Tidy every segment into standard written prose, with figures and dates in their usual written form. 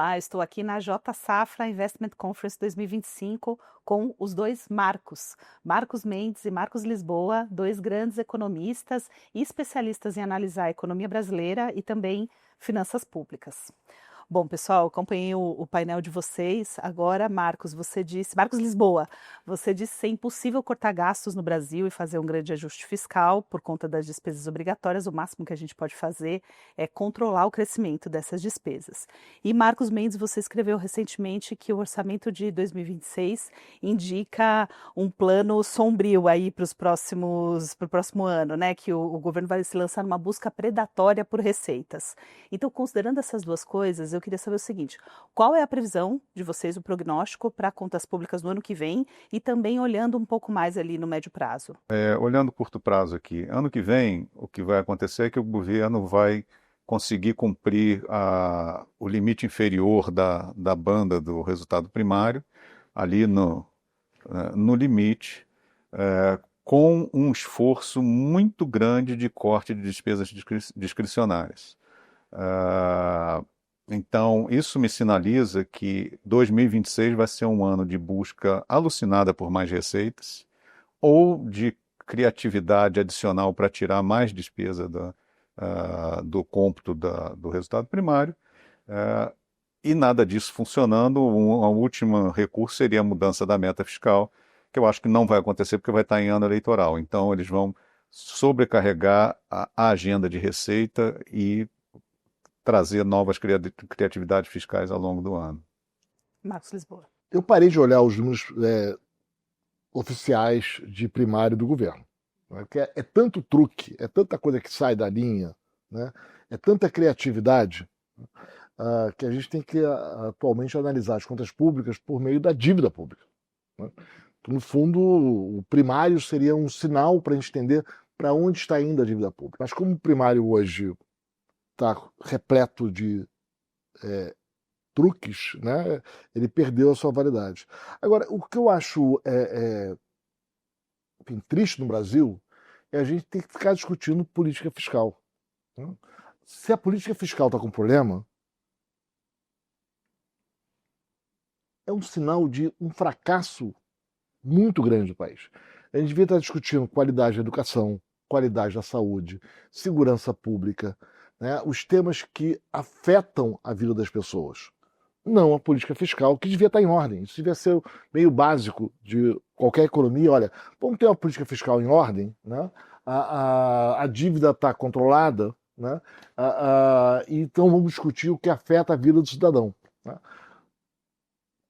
Olá, estou aqui na J Safra Investment Conference 2025 com os dois Marcos, Marcos Mendes e Marcos Lisboa, dois grandes economistas e especialistas em analisar a economia brasileira e também finanças públicas. Bom, pessoal, acompanhei o painel de vocês. Agora, Marcos Lisboa, você disse ser impossível cortar gastos no Brasil e fazer um grande ajuste fiscal por conta das despesas obrigatórias. O máximo que a gente pode fazer é controlar o crescimento dessas despesas. E, Marcos Mendes, você escreveu recentemente que o orçamento de 2026 indica um plano sombrio aí para o próximo ano, né? Que o governo vai se lançar numa busca predatória por receitas. Então, considerando essas duas coisas, eu queria saber o seguinte: qual é a previsão de vocês, o prognóstico para contas públicas no ano que vem e também olhando um pouco mais ali no médio prazo? Olhando curto prazo aqui, ano que vem, o que vai acontecer é que o governo vai conseguir cumprir o limite inferior da banda do resultado primário, ali no limite, com um esforço muito grande de corte de despesas discricionárias. Então, isso me sinaliza que 2026 vai ser um ano de busca alucinada por mais receitas, ou de criatividade adicional para tirar mais despesa do cômputo do resultado primário, e nada disso funcionando. O último recurso seria a mudança da meta fiscal, que eu acho que não vai acontecer porque vai estar em ano eleitoral. Então, eles vão sobrecarregar a agenda de receita e trazer novas criatividades fiscais ao longo do ano. Marcos Lisboa. Eu parei de olhar os números oficiais de primário do governo. Né? Porque é tanto truque, é tanta coisa que sai da linha, né? É tanta criatividade que a gente tem que atualmente analisar as contas públicas por meio da dívida pública. Né? No fundo, o primário seria um sinal para a gente entender para onde está indo a dívida pública. Mas como o primário hoje está repleto de truques, né? Ele perdeu a sua validade. Agora, o que eu acho enfim, triste no Brasil é a gente ter que ficar discutindo política fiscal. Né? Se a política fiscal está com problema, é um sinal de um fracasso muito grande do país. A gente devia estar discutindo qualidade da educação, qualidade da saúde, segurança pública, né? Os temas que afetam a vida das pessoas. Não a política fiscal, que devia estar em ordem. Isso devia ser meio básico de qualquer economia. Olha, vamos ter uma política fiscal em ordem, né? A dívida está controlada, né? Então vamos discutir o que afeta a vida do cidadão. Né?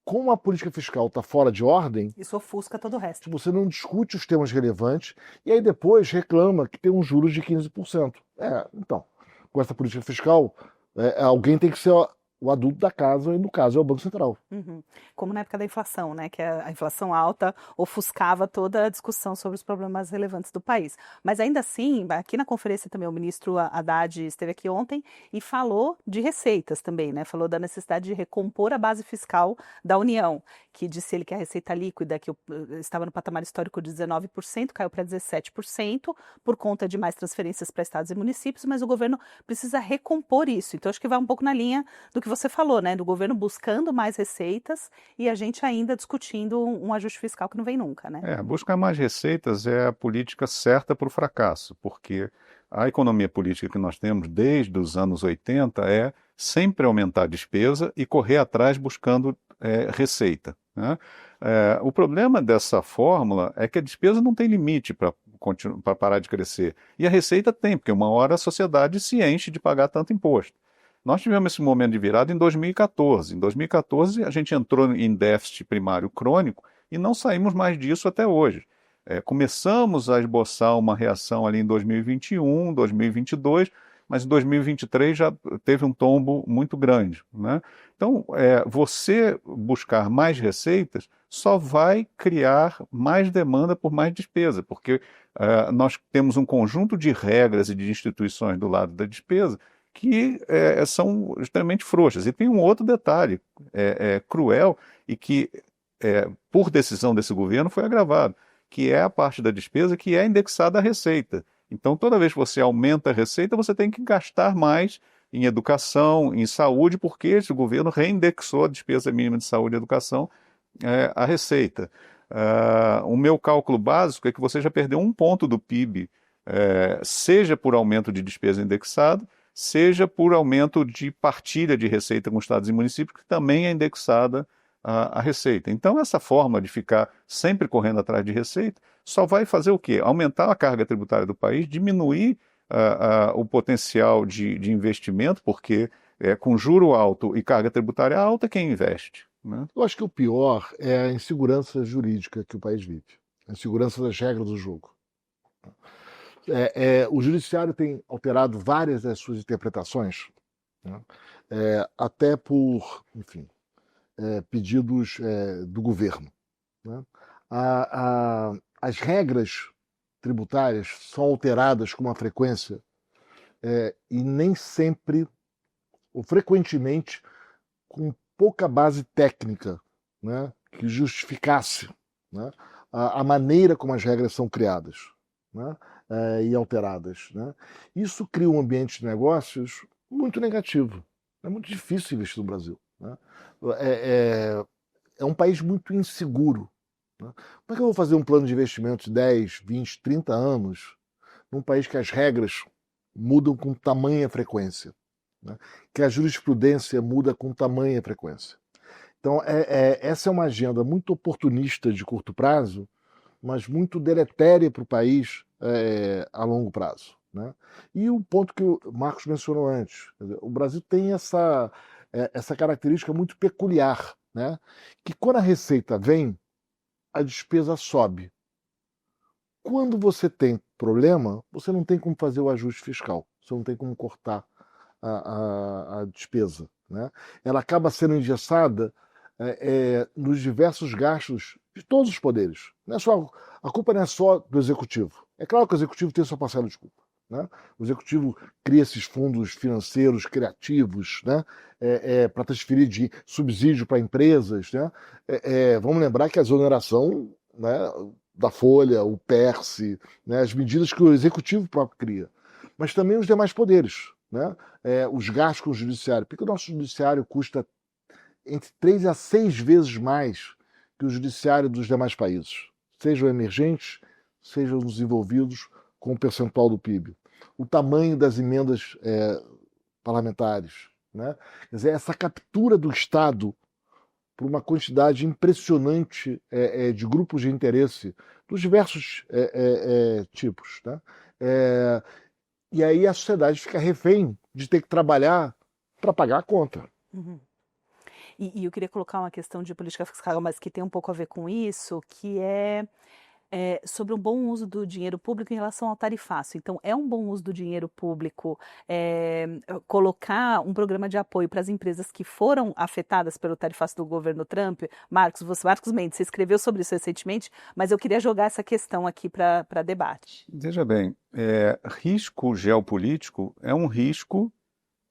Como a política fiscal está fora de ordem, isso ofusca todo o resto. Você não discute os temas relevantes e aí depois reclama que tem um juros de 15%. Então, com essa política fiscal, alguém tem que ser o adulto da casa, e no caso é o Banco Central. Uhum. Como na época da inflação, né? Que a inflação alta ofuscava toda a discussão sobre os problemas relevantes do país. Mas ainda assim, aqui na conferência também o ministro Haddad esteve aqui ontem e falou de receitas também, né? Falou da necessidade de recompor a base fiscal da União, que disse ele que a receita líquida, que estava no patamar histórico de 19%, caiu para 17%, por conta de mais transferências para estados e municípios, mas o governo precisa recompor isso. Então, acho que vai um pouco na linha do que você falou, né? Do governo buscando mais receitas e a gente ainda discutindo um ajuste fiscal que não vem nunca, né? Buscar mais receitas é a política certa para o fracasso, porque a economia política que nós temos desde os anos 80 é sempre aumentar a despesa e correr atrás buscando receita. Né? O problema dessa fórmula é que a despesa não tem limite para parar de crescer. E a receita tem, porque uma hora a sociedade se enche de pagar tanto imposto. Nós tivemos esse momento de virada em 2014. Em 2014, a gente entrou em déficit primário crônico e não saímos mais disso até hoje. Começamos a esboçar uma reação ali em 2021, 2022, mas em 2023 já teve um tombo muito grande. Né? Então, você buscar mais receitas só vai criar mais demanda por mais despesa, porque nós temos um conjunto de regras e de instituições do lado da despesa que são extremamente frouxas. E tem um outro detalhe cruel e que, por decisão desse governo, foi agravado, que é a parte da despesa que é indexada à receita. Então, toda vez que você aumenta a receita, você tem que gastar mais em educação, em saúde, porque esse governo reindexou a despesa mínima de saúde e educação à receita. O meu cálculo básico é que você já perdeu 1 ponto do PIB, seja por aumento de despesa indexada, seja por aumento de partilha de receita com estados e municípios, que também é indexada a receita. Então, essa forma de ficar sempre correndo atrás de receita só vai fazer o quê? Aumentar a carga tributária do país, diminuir o potencial de investimento, porque com juro alto e carga tributária alta, quem investe? Né? Eu acho que o pior é a insegurança jurídica que o país vive, a insegurança das regras do jogo. O judiciário tem alterado várias das suas interpretações, né? Até por, enfim, pedidos do governo, né? As regras tributárias são alteradas com uma frequência e nem sempre, ou frequentemente, com pouca base técnica, né, que justificasse, né, a maneira como as regras são criadas, né, e alteradas. Né? Isso cria um ambiente de negócios muito negativo. É muito difícil investir no Brasil. Né? É um país muito inseguro. Né? Como é que eu vou fazer um plano de investimento de 10, 20, 30 anos num país que as regras mudam com tamanha frequência? Né? Que a jurisprudência muda com tamanha frequência. Então, essa é uma agenda muito oportunista de curto prazo, mas muito deletéria para o país a longo prazo. Né? E o ponto que o Marcos mencionou antes, o Brasil tem essa característica muito peculiar, né? Que quando a receita vem, a despesa sobe. Quando você tem problema, você não tem como fazer o ajuste fiscal, você não tem como cortar a despesa. Né? Ela acaba sendo engessada nos diversos gastos de todos os poderes. Não é só, a culpa não é só do executivo. É claro que o executivo tem sua parcela de culpa. Né? O executivo cria esses fundos financeiros criativos, né? Para transferir de subsídio para empresas. Né? Vamos lembrar que a exoneração, né, da Folha, o PERSE, né, as medidas que o executivo próprio cria, mas também os demais poderes. Né? Os gastos com o judiciário. Porque o nosso judiciário custa entre 3 a 6 vezes mais que o judiciário dos demais países, sejam emergentes, sejam desenvolvidos, com o percentual do PIB. O tamanho das emendas parlamentares. Né? Quer dizer, essa captura do Estado por uma quantidade impressionante de grupos de interesse dos diversos tipos. Né? E aí a sociedade fica refém de ter que trabalhar para pagar a conta. Uhum. E eu queria colocar uma questão de política fiscal, mas que tem um pouco a ver com isso, que é sobre um bom uso do dinheiro público em relação ao tarifácio. Então, é um bom uso do dinheiro público colocar um programa de apoio para as empresas que foram afetadas pelo tarifácio do governo Trump. Marcos Mendes, você escreveu sobre isso recentemente, mas eu queria jogar essa questão aqui para debate. Veja bem, risco geopolítico é um risco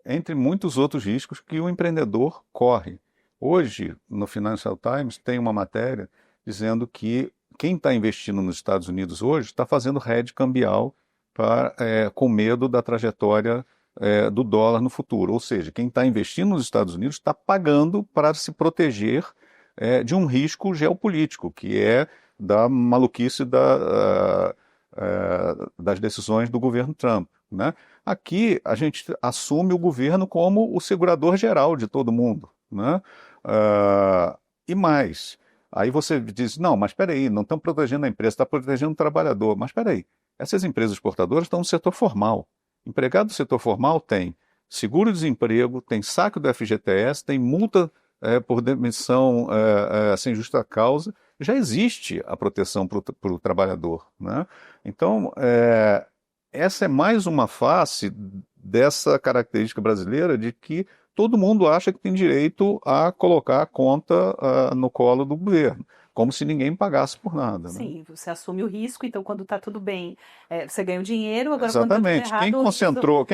entre muitos outros riscos que o empreendedor corre. Hoje, no Financial Times, tem uma matéria dizendo que quem está investindo nos Estados Unidos hoje está fazendo hedge cambial com medo da trajetória do dólar no futuro. Ou seja, quem está investindo nos Estados Unidos está pagando para se proteger de um risco geopolítico, que é da maluquice das decisões do governo Trump. Né? Aqui a gente assume o governo como o segurador geral de todo mundo. Né? E mais, aí você diz, não, mas espera aí, não estão protegendo a empresa, está protegendo o trabalhador. Mas espera aí, essas empresas exportadoras estão no setor formal. Empregado do setor formal tem seguro-desemprego, tem saque do FGTS, tem multa por demissão sem justa causa. Já existe a proteção para o trabalhador. Né? Então, essa é mais uma face dessa característica brasileira de que todo mundo acha que tem direito a colocar a conta no colo do governo, como se ninguém pagasse por nada. Sim, né? você assume o risco, então quando está tudo bem, você ganha o dinheiro, agora Exatamente. Quando está tudo errado,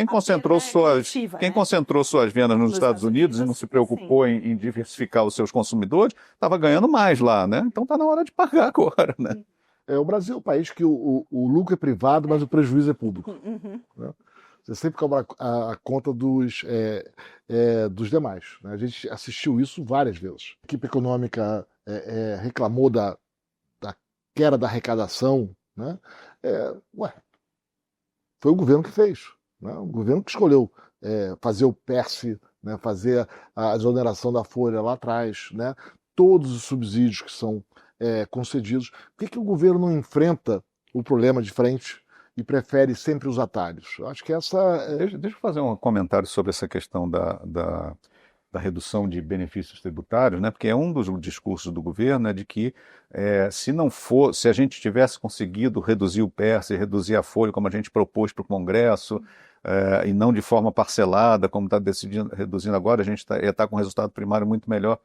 Quem concentrou suas vendas nos Estados Unidos e não se preocupou em diversificar os seus consumidores, estava ganhando mais lá, né? Então está na hora de pagar agora, né? O Brasil é um país que o lucro é privado, mas o prejuízo é público. Uhum. Né? você sempre cobra a conta dos demais, né? A gente assistiu isso várias vezes. A equipe econômica reclamou da queda da arrecadação, né? Ué, foi o governo que fez, né? O governo que escolheu fazer o PERSE, né? Fazer a exoneração da folha lá atrás, né? Todos os subsídios que são concedidos. Por que o governo não enfrenta o problema de frente e prefere sempre os atalhos? Eu acho que Deixa eu fazer um comentário sobre essa questão da redução de benefícios tributários, né? Porque é um dos discursos do governo de que se a gente tivesse conseguido reduzir o PERSE, reduzir a folha como a gente propôs para o Congresso, e não de forma parcelada, como está reduzindo agora, a gente ia estar com um resultado primário muito melhor.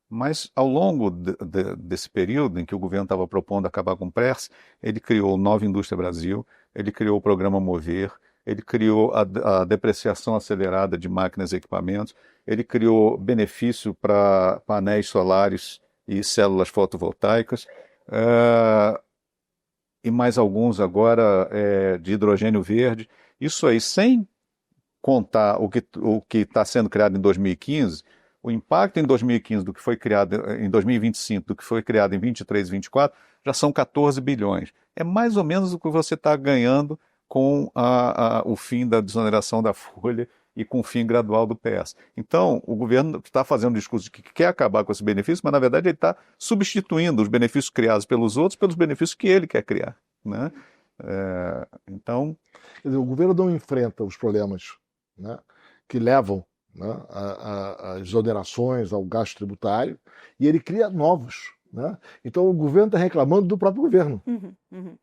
Mas ao longo desse período em que o governo estava propondo acabar com o PERSE, ele criou o Nova Indústria Brasil, ele criou o programa Mover, ele criou a depreciação acelerada de máquinas e equipamentos, ele criou benefício para painéis solares e células fotovoltaicas, e mais alguns agora de hidrogênio verde. Isso aí, sem contar o que está sendo criado em 2015, o impacto em 2015 do que foi criado em 2025, do que foi criado em 23 e 24, já são 14 bilhões. É mais ou menos o que você está ganhando com o fim da desoneração da folha e com o fim gradual do PES. Então, o governo está fazendo um discurso de que quer acabar com esse benefício, mas na verdade ele está substituindo os benefícios criados pelos outros pelos benefícios que ele quer criar, né? Então, quer dizer, o governo não enfrenta os problemas, né, que levam, né, a exonerações, ao gasto tributário, e ele cria novos, né? Então o governo está reclamando do próprio governo. Uhum.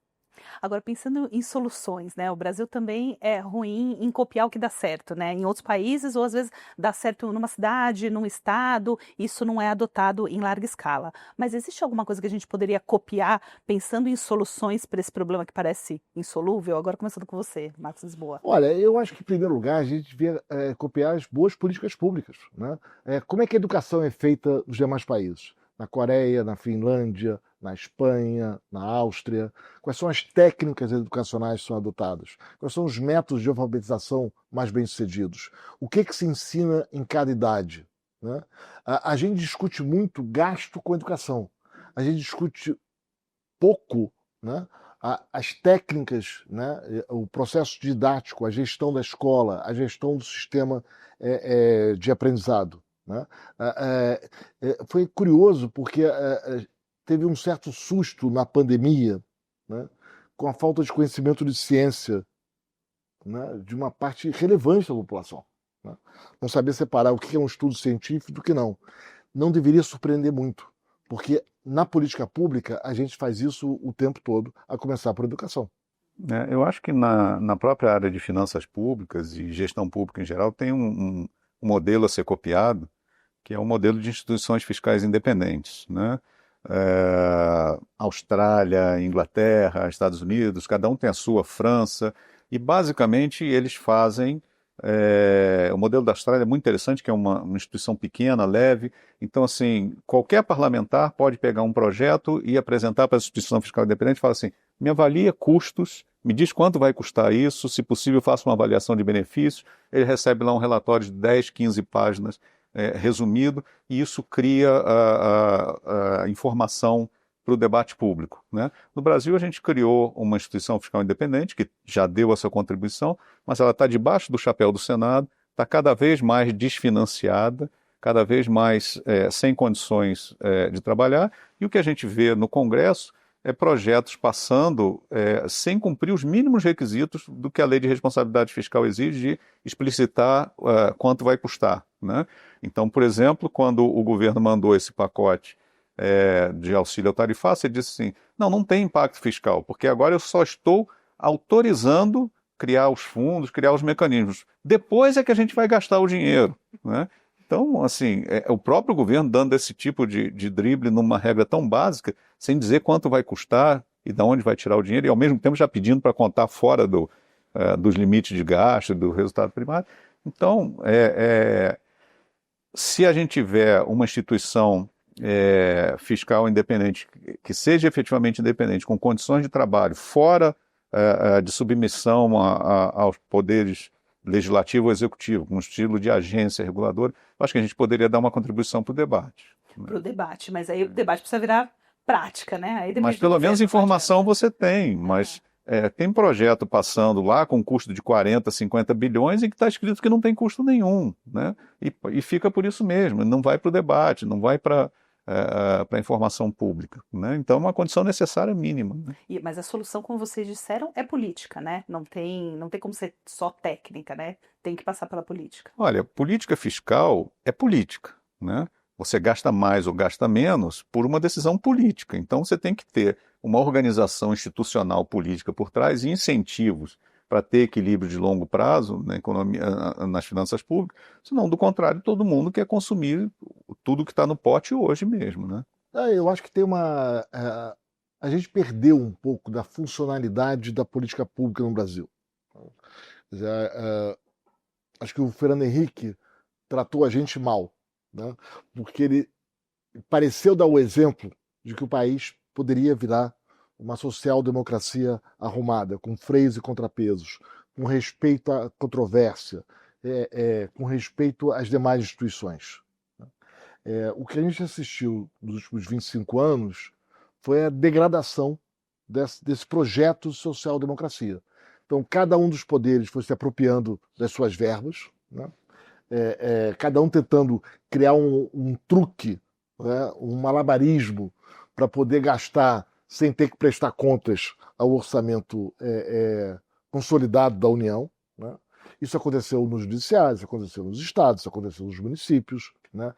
Agora, pensando em soluções, né? O Brasil também é ruim em copiar o que dá certo, né? Em outros países, ou às vezes dá certo numa cidade, num estado, isso não é adotado em larga escala. Mas existe alguma coisa que a gente poderia copiar pensando em soluções para esse problema que parece insolúvel? Agora começando com você, Marcos Lisboa. Olha, eu acho que em primeiro lugar a gente devia copiar as boas políticas públicas, né? Como é que a educação é feita nos demais países? Na Coreia, na Finlândia, na Espanha, na Áustria? Quais são as técnicas educacionais que são adotadas? Quais são os métodos de alfabetização mais bem-sucedidos? O que se ensina em cada idade, né? A gente discute muito gasto com educação. A gente discute pouco, né, as técnicas, né, o processo didático, a gestão da escola, a gestão do sistema de aprendizado, né? Foi curioso porque teve um certo susto na pandemia, né, com a falta de conhecimento de ciência, né, de uma parte relevante da população, né? Não saber separar o que é um estudo científico do que não. Não deveria surpreender muito, porque na política pública a gente faz isso o tempo todo, a começar por educação. Eu acho que na própria área de finanças públicas e gestão pública em geral tem um modelo a ser copiado, que é o modelo de instituições fiscais independentes, né? Austrália, Inglaterra, Estados Unidos, cada um tem a sua, França, e basicamente eles fazem. O modelo da Austrália é muito interessante, que é uma instituição pequena, leve. Então, assim, qualquer parlamentar pode pegar um projeto e apresentar para a instituição fiscal independente e falar assim: me avalia custos, me diz quanto vai custar isso, se possível faça uma avaliação de benefícios. Ele recebe lá um relatório de 10, 15 páginas resumido, e isso cria a informação para o debate público, né? No Brasil, a gente criou uma instituição fiscal independente, que já deu a sua contribuição, mas ela está debaixo do chapéu do Senado, está cada vez mais desfinanciada, cada vez mais sem condições de trabalhar, e o que a gente vê no Congresso é projetos passando sem cumprir os mínimos requisitos do que a Lei de Responsabilidade Fiscal exige, de explicitar quanto vai custar, né? Então, por exemplo, quando o governo mandou esse pacote de auxílio ao tarifaço, ele disse assim: não tem impacto fiscal, porque agora eu só estou autorizando criar os fundos, criar os mecanismos. Depois é que a gente vai gastar o dinheiro, né? Então, assim, o próprio governo dando esse tipo de drible numa regra tão básica, sem dizer quanto vai custar e de onde vai tirar o dinheiro, e ao mesmo tempo já pedindo para contar fora dos limites de gasto, do resultado primário. Então, se a gente tiver uma instituição fiscal independente, que seja efetivamente independente, com condições de trabalho fora de submissão aos poderes legislativo ou executivo, com um estilo de agência reguladora, acho que a gente poderia dar uma contribuição para o debate. Para o debate, mas aí o debate precisa virar prática, né? Aí Mas depende do pelo menos governo, não informação adianta. você tem, mas tem projeto passando lá com custo de 40, 50 bilhões e que está escrito que não tem custo nenhum, né? E fica por isso mesmo, não vai para o debate, não vai para a informação pública, né? Então é uma condição necessária mínima, né? Mas a solução, como vocês disseram, é política, né? Não tem como ser só técnica, né? Tem que passar pela política. Olha, política fiscal é política, né? Você gasta mais ou gasta menos por uma decisão política. Então você tem que ter uma organização institucional política por trás e incentivos para ter equilíbrio de longo prazo na economia, nas finanças públicas. Senão, do contrário, todo mundo quer consumir tudo que está no pote hoje mesmo, né? Eu acho que tem uma. A gente perdeu um pouco da funcionalidade da política pública no Brasil. Quer dizer, acho que o Fernando Henrique tratou a gente mal, né? Porque ele pareceu dar o exemplo de que o país poderia virar uma social-democracia arrumada, com freios e contrapesos, com respeito à controvérsia, com respeito às demais instituições. O que a gente assistiu nos últimos 25 anos foi a degradação desse projeto de social-democracia. Então, cada um dos poderes foi se apropriando das suas verbas, né? Cada um tentando criar um truque, né? Um malabarismo para poder gastar sem ter que prestar contas ao orçamento consolidado da União, né? Isso aconteceu nos judiciários, isso aconteceu nos estados, isso aconteceu nos municípios, né?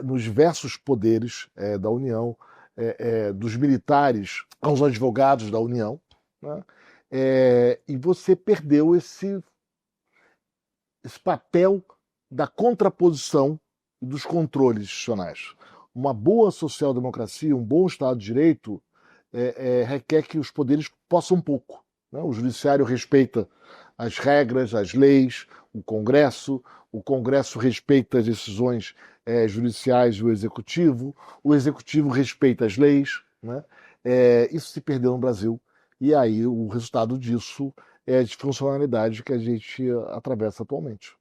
Nos diversos poderes da União, dos militares aos advogados da União, né? E você perdeu esse papel da contraposição e dos controles institucionais. Uma boa social-democracia, um bom Estado de Direito, requer que os poderes possam um pouco, né? O judiciário respeita as regras, as leis, o Congresso respeita as decisões judiciais do o Executivo respeita as leis, né? Isso se perdeu no Brasil, e aí o resultado disso é a disfuncionalidade que a gente atravessa atualmente.